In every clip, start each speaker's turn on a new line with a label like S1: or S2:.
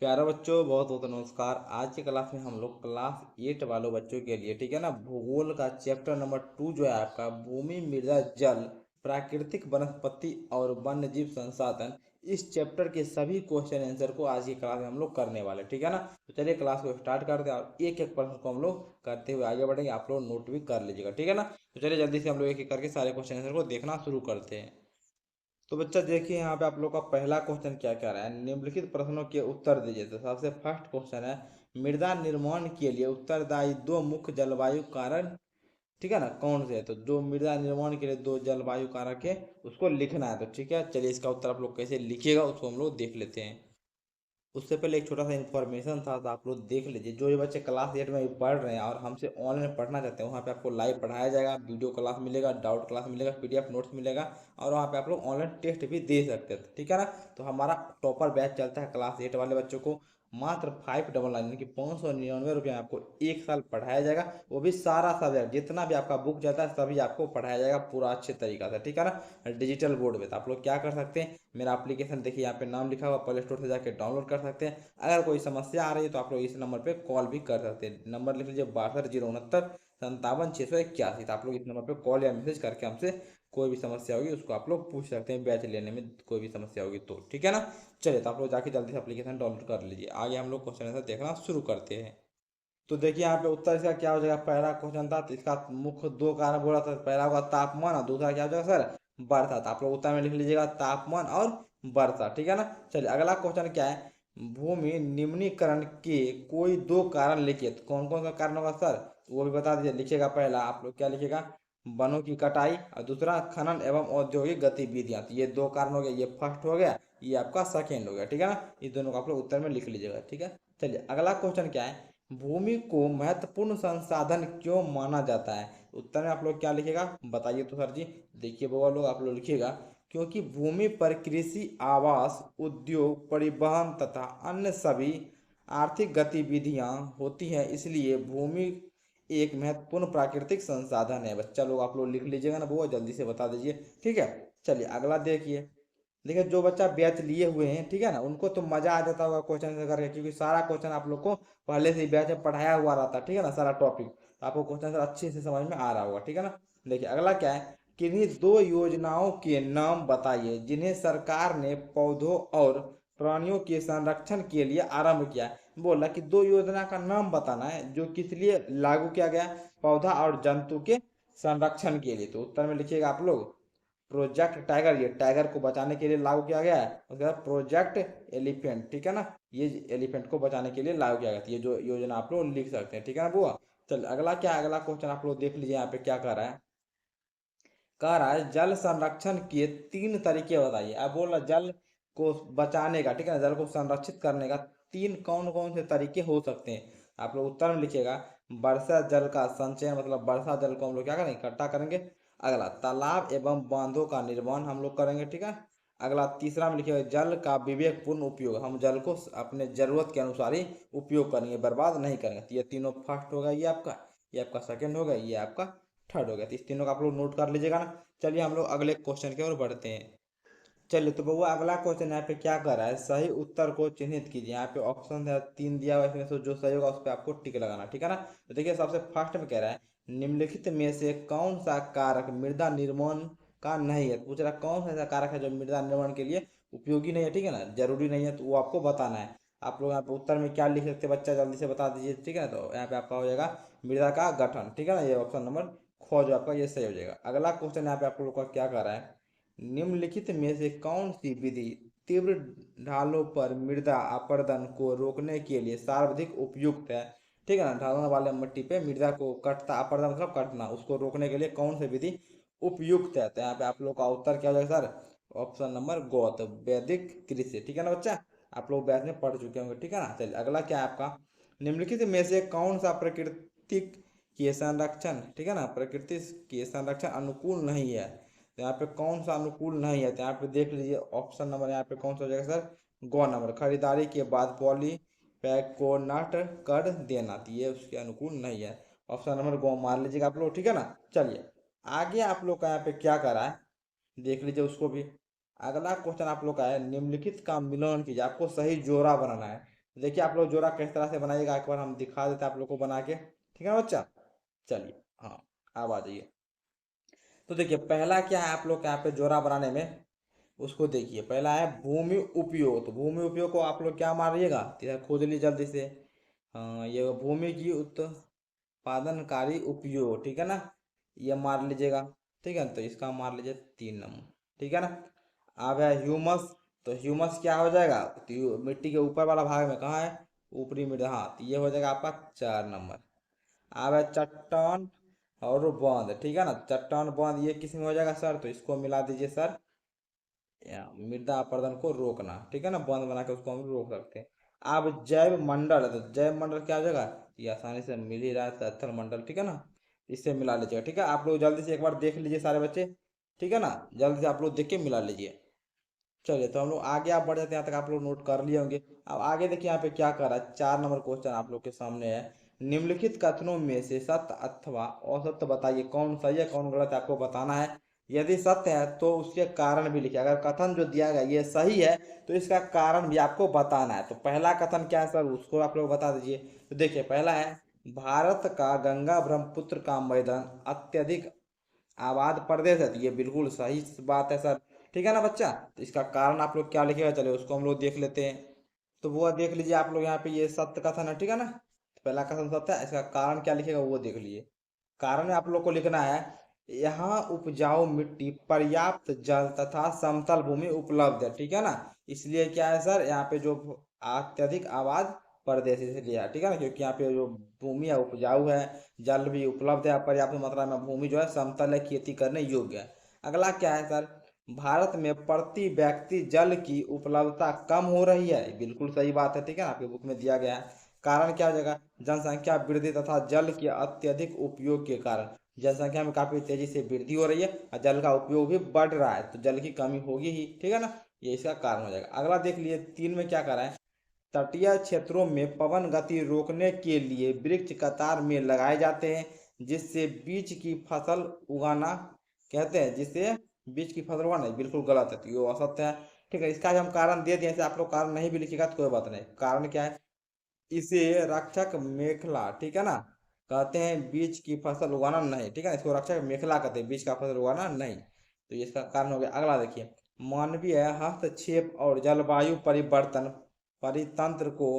S1: प्यारे बच्चों, बहुत बहुत नमस्कार। आज की क्लास में हम लोग क्लास 8 वालों बच्चों के लिए, ठीक है ना, भूगोल का चैप्टर नंबर 2 जो है आपका भूमि, मृदा, जल, प्राकृतिक वनस्पति और वन्य जीव संसाधन, इस चैप्टर के सभी क्वेश्चन आंसर को आज की क्लास में हम लोग करने वाले, ठीक है ना। तो चलिए क्लास को स्टार्ट करते हैं और एक एक प्रश्न को हम लोग करते हुए आगे बढ़ेंगे। आप लोग नोट भी कर लीजिएगा, ठीक है ना। तो चलिए जल्दी से हम लोग एक एक करके सारे क्वेश्चन आंसर को देखना शुरू करते हैं। तो बच्चा देखिए यहाँ पे आप लोग का पहला क्वेश्चन क्या कह रहा है, निम्नलिखित प्रश्नों के उत्तर दीजिए। तो सबसे फर्स्ट क्वेश्चन है, मृदा निर्माण के लिए उत्तरदायी दो मुख्य जलवायु कारण, ठीक है ना, कौन से है। तो जो मृदा निर्माण के लिए दो जलवायु कारक है उसको लिखना है। तो ठीक है, चलिए इसका उत्तर आप लोग कैसे लिखिएगा उसको हम लोग देख लेते हैं। उससे पहले एक छोटा सा इन्फॉर्मेशन था, तो आप लोग देख लीजिए। जो ये बच्चे क्लास 8 में पढ़ रहे हैं और हमसे ऑनलाइन पढ़ना चाहते हैं, वहाँ पे आपको लाइव पढ़ाया जाएगा, वीडियो क्लास मिलेगा, डाउट क्लास मिलेगा, पीडीएफ नोट्स मिलेगा और वहाँ पे आप लोग ऑनलाइन टेस्ट भी दे सकते हैं, ठीक है ना। तो हमारा टॉपर बैच चलता है क्लास 8 वाले बच्चों को, मात्र 599 यानी कि 599 रुपये में आपको एक साल पढ़ाया जाएगा। वो भी सारा सब्जेक्ट जितना भी आपका बुक जाता है सभी आपको पढ़ाया जाएगा पूरा अच्छे तरीका से, ठीक है ना, डिजिटल बोर्ड पे। तो आप लोग क्या कर सकते हैं, मेरा एप्लीकेशन देखिए यहाँ पे नाम लिखा हुआ, प्ले स्टोर से जाके डाउनलोड कर सकते हैं। अगर कोई समस्या आ रही है तो आप लोग इस नंबर पे कॉल भी कर सकते हैं। नंबर लिख लीजिए 62 069 57 681। तो आप लोग इस नंबर पे कॉल या मैसेज करके हमसे कोई भी समस्या होगी उसको आप लोग पूछ सकते हैं, बैच लेने में कोई भी समस्या होगी तो, ठीक है ना। चलिए तो आप लोग जाके जल्दी से एप्लीकेशन डाउनलोड कर लीजिए। आगे हम लोग क्वेश्चन आंसर देखना शुरू करते हैं। तो देखिए यहाँ पे उत्तर इसका क्या हो जाएगा। पहला क्वेश्चन था तो इसका मुख्य दो कारण बोला था, पहला होगा तापमान और दूसरा क्या हो जाएगा सर, वर्षा। तो आप लोग उत्तर में लिख लीजिएगा तापमान और वर्षा, ठीक है ना। चलिए अगला क्वेश्चन क्या है, भूमि निम्नीकरण के कोई दो कारण लिखिए। तो कौन कौन सा कारण होगा सर, वो भी बता दीजिए। लिखिएगा पहला आप लोग क्या लिखिएगा, वनों की कटाई, और दूसरा खनन एवं औद्योगिक गतिविधियां। तो ये दो कारण हो गए, ये फर्स्ट हो गया, ये आपका सेकेंड हो गया, ठीक है ना। इस दोनों को आप लोग उत्तर में लिख लीजिएगा, ठीक है। चलिए अगला क्वेश्चन क्या है, भूमि को महत्वपूर्ण संसाधन क्यों माना जाता है। उत्तर में आप लोग क्या लिखेगा बताइए तो सर जी। देखिए बाबा लोग आप लोग लिखिएगा, क्योंकि भूमि पर कृषि, आवास, उद्योग, परिवहन तथा अन्य सभी आर्थिक गतिविधियां होती हैं, इसलिए भूमि एक महत्वपूर्ण प्राकृतिक संसाधन है। बच्चा लोग आप लोग लिख लीजिएगा ना, वो जल्दी से बता दीजिए, ठीक है। चलिए अगला देखिए। देखिए जो बच्चा बैच लिए हुए हैं, ठीक है ना, उनको तो मजा आ जाता होगा क्वेश्चन आंसर करके, क्योंकि सारा क्वेश्चन आप लोग को पहले से ही बैच में पढ़ाया हुआ रहता है, ठीक है ना, सारा टॉपिक। तो आपको क्वेश्चन आंसर अच्छे से समझ में आ रहा होगा, ठीक है ना। देखिए अगला क्या है, किन्हीं दो योजनाओं के नाम बताइए जिन्हें सरकार ने पौधों और प्राणियों के संरक्षण के लिए आरंभ किया है। बोला कि दो योजना का नाम बताना है जो किस लिए लागू किया गया, पौधा और जंतु के संरक्षण के लिए। तो उत्तर में लिखिएगा आप लोग प्रोजेक्ट टाइगर, ये टाइगर को बचाने के लिए लागू किया गया है। उसके बाद प्रोजेक्ट एलिफेंट, ठीक है ना, ये एलिफेंट को बचाने के लिए लागू किया गया था। ये जो योजना आप लोग लिख सकते हैं, ठीक है ना बुआ। चल अगला क्या है, अगला क्वेश्चन आप लोग देख लीजिए यहाँ पे क्या कर रहा है। कह रहा है जल संरक्षण के तीन तरीके बताइए। अब बोल रहा जल को बचाने का, ठीक है ना, जल को संरक्षित करने का तीन कौन कौन से तरीके हो सकते हैं। आप लोग उत्तर में लिखिएगा, वर्षा जल का संचयन, मतलब वर्षा जल को हम लोग क्या करेंगे, इकट्ठा करेंगे। अगला तालाब एवं बांधों का निर्माण हम लोग करेंगे, ठीक है। अगला तीसरा में लिखिएगा जल का विवेकपूर्ण उपयोग, हम जल को अपने जरूरत के अनुसार ही उपयोग करेंगे, बर्बाद नहीं करेंगे। तो ये तीनों फर्स्ट होगा, ये आपका सेकंड होगा, ये आपका थर्ड हो गया। तो इस तीनों का आप लोग नोट कर लीजिएगा ना। चलिए हम लोग अगले क्वेश्चन की ओर बढ़ते हैं। चलिए तो बउआ अगला क्वेश्चन यहाँ पे क्या कर रहा है, सही उत्तर को चिन्हित कीजिए। यहाँ पे ऑप्शन है तीन दिया हुआ है, इसमें से जो सही होगा उस पर आपको टिक लगाना, ठीक है ना। तो देखिए सबसे फर्स्ट में कह रहा है, निम्नलिखित में से कौन सा कारक मृदा निर्माण का नहीं है। पूछ रहा कौन सा ऐसा कारक है जो मृदा निर्माण के लिए उपयोगी नहीं है, ठीक है ना, जरूरी नहीं है, तो वो आपको बताना है। आप लोग यहाँ पे उत्तर में क्या लिख सकते हैं बच्चा, जल्दी से बता दीजिए, ठीक है ना। तो यहाँ पे आपका हो जाएगा मृदा का गठन, ठीक है ना, ये ऑप्शन नंबर ख जो आपका ये सही हो जाएगा। अगला क्वेश्चन यहाँ पे आप लोग का क्या कर रहा है, निम्नलिखित में से कौन सी विधि तीव्र ढालों पर मृदा अपरदन को रोकने के लिए सर्वाधिक उपयुक्त है। ठीक है ना, ढलान वाले मिट्टी पे मृदा को कटता, अपरदन मतलब कटना, उसको रोकने के लिए कौन सी विधि उपयुक्त है। तो यहाँ पे आप लोग का उत्तर क्या हो जाएगा सर, ऑप्शन नंबर ग, तो वैदिक कृषि, ठीक है ना बच्चा, आप लोग वैद में पढ़ चुके होंगे, ठीक है ना। चलिए अगला क्या है आपका, निम्नलिखित में से कौन सा प्राकृतिक के संरक्षण, ठीक है ना, प्रकृति के संरक्षण अनुकूल नहीं है। तो यहाँ पे कौन सा अनुकूल नहीं है, तो यहाँ पे देख लीजिए ऑप्शन नंबर यहाँ पे कौन सा हो जाएगा सर, गौ नंबर, खरीदारी के बाद पॉली पैक को नट कर देना, तो ये उसके अनुकूल नहीं है। ऑप्शन नंबर गौ मान लीजिएगा आप लोग, ठीक है ना। चलिए आगे आप लोग का यहाँ पे क्या करा है देख लीजिए उसको भी। अगला क्वेश्चन आप लोग का है, निम्नलिखित का मिलान कीजिए, आपको सही जोड़ा बनाना है। देखिए आप लोग जोड़ा किस तरह से बनाइएगा, एक बार हम दिखा देते हैं आप लोग को बना के, ठीक है ना बच्चा। चलिए हाँ, अब आ जाइए। तो देखिए पहला क्या है आप लोग के यहाँ पे जोड़ा बनाने में, उसको देखिए। पहला है भूमि उपयोग, तो भूमि उपयोग को आप लोग क्या मारिएगा, तो इधर खोज लीजिए जल्दी से। हाँ, ये भूमि की उत्पादनकारी उपयोग, ठीक है ना, ये मार लीजिएगा। ठीक है, तो इसका मार लीजिए 3 नंबर, ठीक है ना। अब है ह्यूमस, तो ह्यूमस क्या हो जाएगा, तो मिट्टी के ऊपर वाला भाग में कहाँ है, ऊपरी मिट्टी, हाँ, तो ये हो जाएगा आपका 4 नंबर। अब है चट्टान और बांध, ठीक है ना, चट्टान बांध ये किस में हो जाएगा सर, तो इसको मिला दीजिए सर, या मृदा अपरदन को रोकना, ठीक है ना, बंद बना के उसको हम रोक सकते हैं। अब जैव मंडल है, तो जैव मंडल क्या हो जाएगा, ये आसानी से मिल ही रहा है, स्थल मंडल, ठीक है ना, इससे मिला लीजिएगा। ठीक है, आप लोग जल्दी से एक बार देख लीजिए सारे बच्चे, ठीक है ना, जल्दी से आप लोग देख के मिला लीजिए। चलिए तो हम लोग आगे आप बढ़ जाते हैं, यहाँ तक आप लोग नोट कर लिए होंगे। अब आगे देखिए यहाँ पे क्या कर रहा है, 4 नंबर क्वेश्चन आप लोग के सामने है। निम्नलिखित कथनों में से सत्य अथवा असत्य बताइए, कौन सही है कौन गलत है आपको बताना है। यदि सत्य है तो उसके कारण भी लिखिए, अगर कथन जो दिया गया ये सही है तो इसका कारण भी आपको बताना है। तो पहला कथन क्या है सर, उसको आप लोग बता दीजिए। तो देखिए पहला है, भारत का गंगा ब्रह्मपुत्र का मैदान अत्यधिक आबाद प्रदेश है, तो ये बिल्कुल सही बात है सर, ठीक है ना बच्चा। तो इसका कारण आप लोग क्या लिखेगा, चलिए उसको हम लोग देख लेते हैं। तो वो देख लीजिए आप लोग यहाँ पे, ये सत्य कथन है, ठीक है ना, तो पहला कथन सत्य है, इसका कारण क्या लिखेगा वो देख लीजिए। कारण में आप लोग को लिखना है, यहाँ उपजाऊ मिट्टी, पर्याप्त जल तथा समतल भूमि उपलब्ध है, ठीक है ना। इसलिए क्या है सर, यहाँ पे जो अत्यधिक आबाद प्रदेश इसलिए है, ठीक है ना, क्योंकि यहाँ पे जो भूमि है उपजाऊ है, जल भी उपलब्ध है पर्याप्त मात्रा में, भूमि जो है समतल है, खेती करने योग्य है। अगला क्या है सर, भारत में प्रति व्यक्ति जल की उपलब्धता कम हो रही है, बिल्कुल सही बात है, ठीक है ना, आपके बुक में दिया गया है। कारण क्या हो जाएगा, जनसंख्या वृद्धि तथा जल के अत्यधिक उपयोग के कारण, जनसंख्या में काफी तेजी से वृद्धि हो रही है और जल का उपयोग भी बढ़ रहा है, तो जल की कमी होगी ही, ठीक है ना, ये इसका कारण हो जाएगा। अगला देख लिए 3 में क्या कर रहा है, तटीय क्षेत्रों में पवन गति रोकने के लिए वृक्ष कतार में लगाए जाते हैं, जिससे बीज की फसल उगाना, कहते हैं जिससे बीज की फसल उगाना, बिल्कुल गलत है, तो ये असत्य है। ठीक है, इसका भी हम कारण दे दिए, ऐसे आप लोग कारण नहीं भी लिखिएगा तो कोई बात नहीं। कारण क्या है, इसे रक्षक मेखला, ठीक है ना, कहते हैं बीज की फसल उगाना नहीं, ठीक है, इसको रक्षक मेखला कहते हैं, बीज का फसल उगाना नहीं, तो ये इसका कारण हो गया। अगला देखिए, मानवीय हस्तक्षेप और जलवायु परिवर्तन परितंत्र को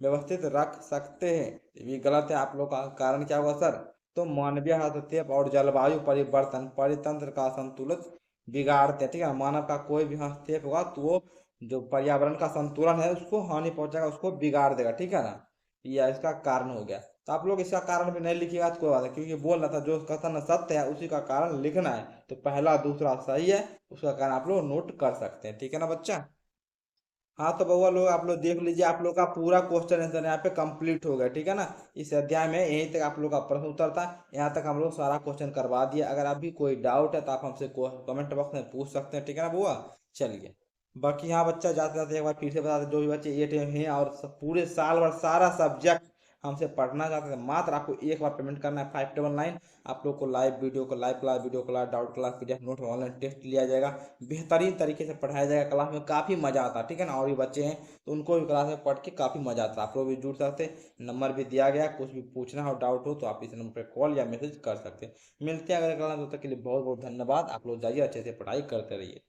S1: व्यवस्थित रख सकते हैं, ये गलत है आप लोग का। कारण क्या होगा सर, तो मानवीय हस्तक्षेप और जलवायु परिवर्तन परितंत्र का संतुलित बिगाड़ते हैं, ठीक है, मानव का कोई भी हस्तक्षेप होगा तो वो जो पर्यावरण का संतुलन है उसको हानि पहुंचाएगा, उसको बिगाड़ देगा, ठीक है ना, यह इसका कारण हो गया। तो आप लोग इसका कारण भी नहीं लिखिएगा तो कोई बात नहीं, क्योंकि बोल रहा था जो कथन सत्य है उसी का कारण लिखना है, तो पहला दूसरा सही है, उसका कारण आप लोग नोट कर सकते हैं, ठीक है ना बच्चा। हाँ तो बउआ लोग आप लोग देख लीजिए, आप लोग का पूरा क्वेश्चन आंसर यहाँ पे कंप्लीट हो गया, ठीक है ना। इस अध्याय में यहीं तक आप लोग का प्रश्न उत्तर था, यहाँ तक हम लोग सारा क्वेश्चन करवा दिया। अगर अभी कोई डाउट है तो आप हमसे कमेंट बॉक्स में पूछ सकते हैं, ठीक है ना बुआ। चलिए, बाकी हाँ बच्चा जाते जाते एक बार फिर से बता दें, जो भी बच्चे 8 हैं और पूरे साल भर सारा सब्जेक्ट हमसे पढ़ना चाहते हैं, मात्र आपको एक बार पेमेंट करना है 599। आप लोग को लाइव वीडियो को, live class video class, doubt class, PDF note, online test लिया जाएगा, बेहतरीन तरीके से पढ़ाया जाएगा, क्लास में काफ़ी मजा आता है, ठीक है ना। और भी बच्चे हैं तो उनको भी क्लास में पढ़ के काफ़ी मजा आता है, आप लोग भी जुड़ सकते हैं। नंबर भी दिया गया, कुछ भी पूछना हो डाउट हो तो आप इस नंबर पर कॉल या मैसेज कर सकते हैं। मिलते हैं अगले क्लास, तब तक के लिए बहुत बहुत धन्यवाद। आप लोग जाइए अच्छे से पढ़ाई करते रहिए।